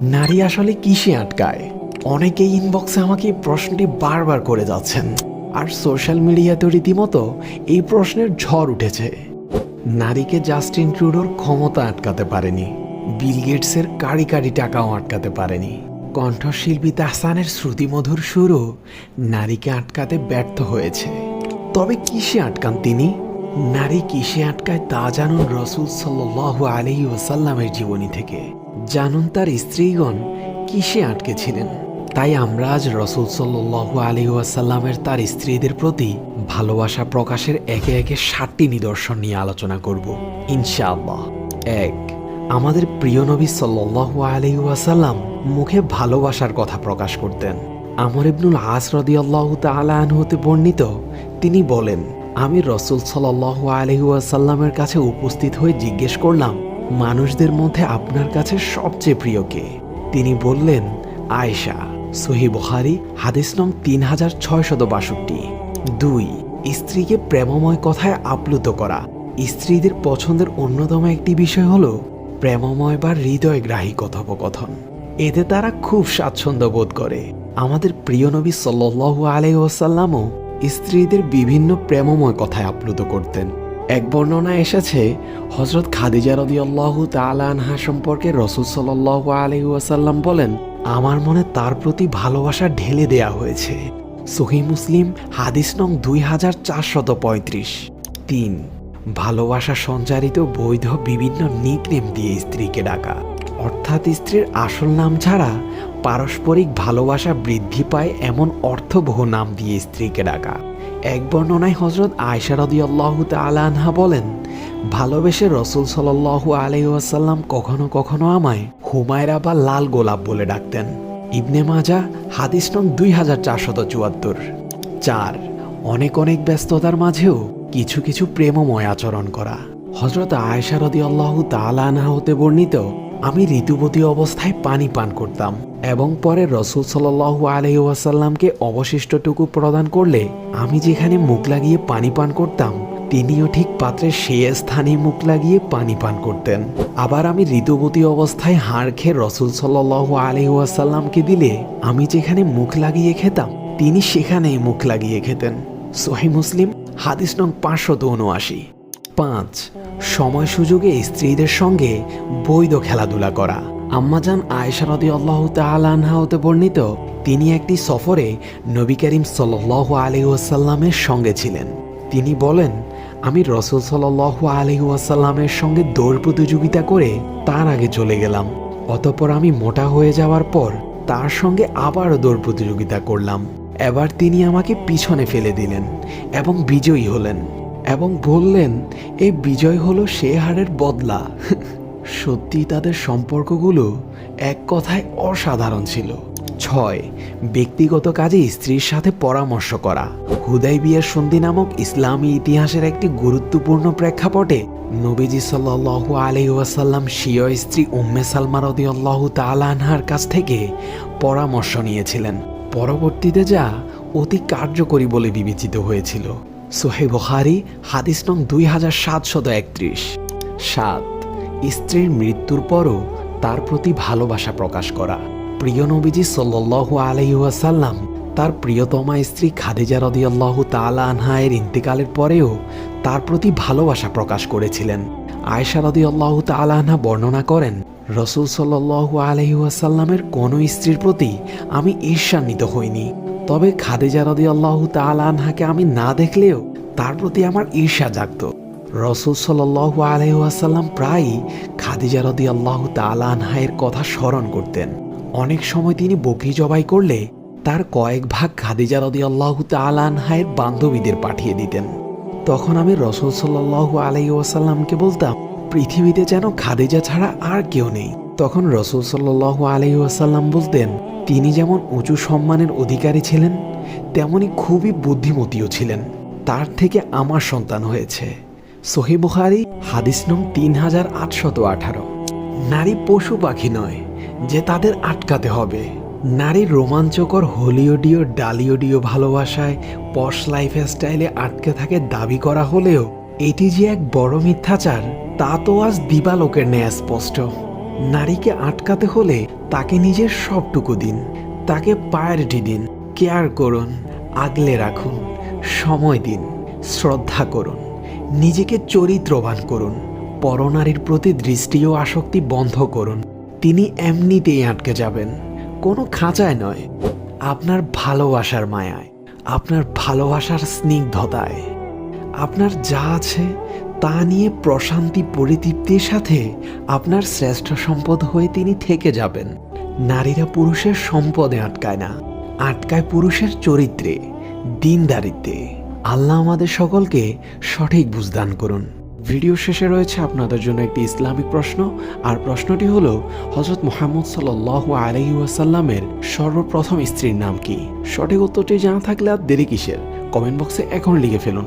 নারী আসলে কিসে আটকায়? অনেকেই ইনবক্সে আমাকে এই প্রশ্নটি বারবার করে যাচ্ছেন, আর সোশ্যাল মিডিয়াতে রীতিমতো এই প্রশ্নের ঝড় উঠেছে। নারীকে জাস্টিন ট্রুডোর ক্ষমতা আটকাতে পারেনি, বিল গেটসের কারি কারি টাকাও আটকাতে পারেনি, কণ্ঠশিল্পী তাহসানের শ্রুতিমধুর সুরও নারীকে আটকাতে ব্যর্থ হয়েছে। তবে কিসে আটকান তিনি? নারী কিসে আটকায় তা জানুন রসুল সাল্লাল্লাহু আলাইহি ওয়াসাল্লামের জীবনী থেকে। জানুন তার স্ত্রীগণ কিসে আটকে ছিলেন। তাই আমরা আজ রসুল সাল্লাল্লাহু আলাইহি ওয়াসাল্লামের তার স্ত্রীদের প্রতি ভালোবাসা প্রকাশের একে একে 7টি নিদর্শন নিয়ে আলোচনা করব ইনশাআল্লাহ। 1. আমাদের প্রিয় নবী সাল্লাল্লাহু আলাইহি ওয়াসাল্লাম মুখে ভালোবাসার কথা প্রকাশ করতেন। আমর ইবনুল আস রাদিয়াল্লাহু তাআলা আনহু হতে বর্ণিত, তিনি বলেন, আমি রসুল সাল্লাল্লাহু আলাইহি ওয়াসাল্লামের কাছে উপস্থিত হয়ে জিজ্ঞেস করলাম, মানুষদের মধ্যে আপনার কাছে সবচেয়ে প্রিয় কে? তিনি বললেন, আয়েশা। সহিহ বুখারী হাদিস নং 3662। 2. স্ত্রীকে প্রেমময় কথায় আপ্লুত করা। স্ত্রীদের পছন্দের অন্যতম একটি বিষয় হলো প্রেমময় বা হৃদয়গ্রাহী কথোপকথন। এতে তারা খুব স্বাচ্ছন্দ্য বোধ করে। আমাদের প্রিয় নবী সাল্লাল্লাহু আলাইহি ওয়াসাল্লামও স্ত্রীদের বিভিন্ন প্রেমময় কথায় আপ্লুত করতেন। এক বর্ণনায় এসেছে, হযরত খাদিজা রাদিয়াল্লাহু তাআলা আনহা সম্পর্কে রাসূল সাল্লাল্লাহু আলাইহি ওয়াসাল্লাম বলেন, আমার মনে তার প্রতি ভালোবাসা ঢেলে দেয়া হয়েছে। সহিহ মুসলিম হাদিস নং 2435। 3. ভালোবাসা সঞ্চারিত বৈধ বিভিন্ন নিকনেম দিয়ে স্ত্রীকে ডাকা, অর্থাৎ স্ত্রীর আসল নাম ছাড়া পারস্পরিক ভালোবাসা বৃদ্ধি পায় এমন অর্থবহ নাম দিয়ে স্ত্রীকে ডাকা। এক বর্ণনায় হযরত আয়েশা রাদিয়াল্লাহু তাআলা আনহা বলেন, ভালোবেসে রসুল সাল্লাল্লাহু আলাইহি ওয়াসাল্লাম কখনো কখনো আমায় হুমায়রা বা লাল গোলাপ বলে ডাকতেন। ইবনে মাজাহ হাদিস নং 2474। 4. অনেক অনেক ব্যস্ততার মাঝেও কিছু কিছু প্রেমময় আচরণ করা। হযরত আয়েশা রাদিয়াল্লাহু তাআলা আনহা হতে বর্ণিত, আমি ঋতুবতী অবস্থায় পানি পান করতাম এবং পরে রসুল সাল্লাল্লাহু আলাইহি ওয়াসাল্লামকে অবশিষ্টটুকু প্রদান করলে আমি যেখানে মুখ লাগিয়ে পানি পান করতাম তিনিও ঠিক পাত্রের সেই স্থানে মুখ লাগিয়ে পানি পান করতেন। আবার আমি ঋতুবতী অবস্থায় হাড় খেয়ে রসুল সাল্লাল্লাহু আলাইহি ওয়াসাল্লামকে দিলে আমি যেখানে মুখ লাগিয়ে খেতাম তিনি সেখানেই মুখ লাগিয়ে খেতেন। সহিহ মুসলিম হাদিস নং 579। 5. সময় সুযোগে স্ত্রীদের সঙ্গে বৈধ খেলাধুলা করা। আম্মাজান আয়েশা রাদিয়াল্লাহু তাআলা আনহা হতে বর্ণিত, তিনি একটি সফরে নবী করিম সাল্লাল্লাহু আলাইহি ওয়াসাল্লামের সঙ্গে ছিলেন। তিনি বলেন, আমি রসুল সাল্লাল্লাহু আলাইহি ওয়াসাল্লামের সঙ্গে দৌড় প্রতিযোগিতা করে তার আগে চলে গেলাম। অতঃপর আমি মোটা হয়ে যাওয়ার পর তার সঙ্গে আবারও দৌড় প্রতিযোগিতা করলাম। এবার তিনি আমাকে পিছনে ফেলে দিলেন এবং বিজয়ী হলেন এবং বললেন, এই বিজয় হলো সে হারের বদলা। সত্যি তাদের সম্পর্কগুলো এক কথায় অসাধারণ ছিল। 6. ব্যক্তিগত কাজে স্ত্রীর সাথে পরামর্শ করা। হুদাইবিয়ার সন্ধি নামক ইসলামী ইতিহাসের একটি গুরুত্বপূর্ণ প্রেক্ষাপটে নবীজি সাল্লাল্লাহু আলাইহি ওয়াসাল্লাম স্বীয় স্ত্রী উম্মে সালমা রাদিয়াল্লাহু তাআলা আনহার কাছ থেকে পরামর্শ নিয়েছিলেন। পরবর্তীতে যা অতি কার্যকরী বলে বিবেচিত হয়েছিল। সহিহ বুখারী হাদিস নং 2731। 7. স্ত্রীর মৃত্যুর পরও তার প্রতি ভালোবাসা প্রকাশ করা। প্রিয় নবীজি সাল্লাল্লাহু আলাইহি ওয়াসাল্লাম তার প্রিয়তমা স্ত্রী খাদিজা রাদিয়াল্লাহু তাআলা আনহা এর ইন্তেকালের পরেও তার প্রতি ভালোবাসা প্রকাশ করেছিলেন। আয়েশা রাদিয়াল্লাহু তাআলা আনহা বর্ণনা করেন, রসুল সাল্লাল্লাহু আলাইহি ওয়াসাল্লামের কোনো স্ত্রীর প্রতি আমি ঈর্ষান্বিত হইনি, তবে খাদিজা রাদিয়াল্লাহু তাআলা আনহাকে আমি না দেখলেও তার প্রতি আমার ঈর্ষা জাগত। রসুল সাল্লাল্লাহু আলাইহি ওয়াসাল্লাম প্রায়ই খাদিজা রাদিয়াল্লাহু তাআলা আনহা এর কথা স্মরণ করতেন। অনেক সময় তিনি বকরি জবাই করলে তার কয়েক ভাগ খাদিজা রাদিয়াল্লাহু তাআলা আনহা এর বান্ধবীদের পাঠিয়ে দিতেন। তখন আমি রসুল সাল্লাল্লাহু আলাইহি ওয়াসাল্লামকে বলতাম, পৃথিবীতে যেন খাদিজা ছাড়া আর কেউ নেই। তখন রসুল সাল্লাল্লাহু আলাইহি ওয়াসাল্লাম বলতেন, তিনি যেমন উঁচু সম্মানের অধিকারী ছিলেন তেমনি খুবই বুদ্ধিমতীও ছিলেন, তার থেকে আমার সন্তান হয়েছে। সহিহ বুখারী হাদিস নং 3818। নারী পশু পাখি নয় যে তাদের আটকাতে হবে। নারীর রোমাঞ্চকর হলিউডীয় ডালিউডীয় ভালোবাসায় পশ লাইফ স্টাইলে আটকে থাকে দাবি করা হলেও এটি যে এক বড় মিথ্যাচার তা তো আজ দিবালোকের ন্যায় স্পষ্ট। নারীকে আটকাতে হলে তাকে নিজের সবটুকু দিন, তাকে প্রায়োরিটি দিন, কেয়ার করুন, আগলে রাখুন, সময় দিন, শ্রদ্ধা করুন, নিজেকে চরিত্রবান করুন, পরনারীর প্রতি দৃষ্টি ও আসক্তি বন্ধ করুন। তিনি এমনিতেই আটকে যাবেন, কোনো খাঁচায় নয়, আপনার ভালোবাসার মায়ায়, আপনার ভালোবাসার স্নিগ্ধতায়। আপনার যা আছে তা নিয়ে প্রশান্তি পরিতৃপ্তির সাথে আপনার শ্রেষ্ঠ সম্পদ হয়ে তিনি থেকে যাবেন। নারীরা পুরুষের সম্পদে আটকায় না, আটকায় পুরুষের চরিত্রে, দিনদারিত্বে। আল্লাহ আমাদের সকলকে সঠিক বুঝদান করুন। ভিডিও শেষে রয়েছে আপনাদের জন্য একটি ইসলামিক প্রশ্ন, আর প্রশ্নটি হলো হযরত মুহাম্মদ সাল্লাল্লাহু আলাইহি ওয়াসাল্লামের সর্বপ্রথম স্ত্রীর নাম কি? সঠিক উত্তরটি জানা থাকলে আর দেরি কিসের? কমেন্ট বক্সে এখন লিখে ফেলুন।